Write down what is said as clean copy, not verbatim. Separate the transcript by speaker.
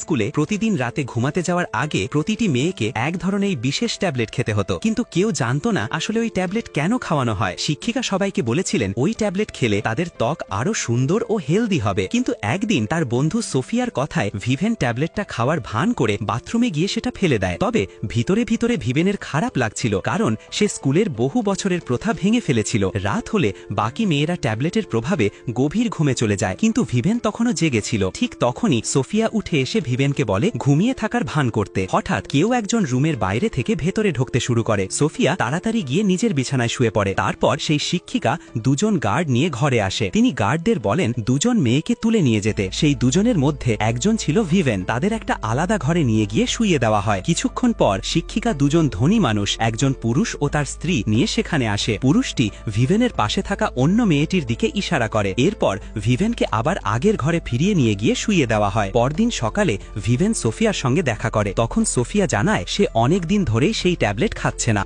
Speaker 1: স্কুলে প্রতিদিন রাতে ঘুমাতে যাওয়ার আগে প্রতিটি মেয়েকে এক ধরনের বিশেষ ট্যাবলেট খেতে হতো, কিন্তু কেউ জানতো না আসলে ওই ট্যাবলেট কেন খাওয়ানো হয়। শিক্ষিকা সবাইকে বলেছিলেন ওই ট্যাবলেট খেলে তাদের ত্বক আরো সুন্দর ও হেলদি হবে, কিন্তু একদিন তার বন্ধু সোফিয়ার কথায় ভিভেন ট্যাবলেটটা খাওয়ার ভান করে বাথরুমে গিয়ে সেটা ফেলে দেয়। তবে ভিতরে ভিতরে ভিভেনের খারাপ লাগছিল, কারণ সে স্কুলের বহু বছরের প্রথা ভেঙে ফেলেছিল। রাত হলে বাকি মেয়েরা ট্যাবলেটের প্রভাবে গভীর ঘুমে চলে যায়, কিন্তু ভিভেন তখনও জেগেছিল। ঠিক তখনই সোফিয়া উঠে এসে ভিভেনকে বলে ঘুমিয়ে থাকার ভান করতে। হঠাৎ কেউ একজন রুমের বাইরে থেকে ভেতরে ঢুকতে শুরু করে। সোফিয়া তাড়াতাড়ি গিয়ে নিজের বিছানায় শুয়ে পড়ে। তারপর সেই শিক্ষিকা দুজন গার্ড নিয়ে ঘরে আসে। তিনি গার্ডদের বলেন দুজন মেয়েকে তুলে নিয়ে যেতে। সেই দুজনের মধ্যে একজন ছিল ভিভেন। তাদের একটা আলাদা ঘরে নিয়ে গিয়ে শুইয়ে দেওয়া হয়। কিছুক্ষণ পর শিক্ষিকা দুজন ধনী মানুষ, একজন পুরুষ ও তার স্ত্রী নিয়ে সেখানে আসে। পুরুষটি ভিভেনের পাশে থাকা অন্য মেয়েটির দিকে ইশারা করে। এরপর ভিভেনকে আবার আগের ঘরে ফিরিয়ে নিয়ে গিয়ে শুইয়ে দেওয়া হয়। পরদিন সকালে ভিভেন সোফিয়ার সঙ্গে দেখা করে। তখন সোফিয়া জানায় সে অনেক দিন ধরেই সেই ট্যাবলেট খাচ্ছে না।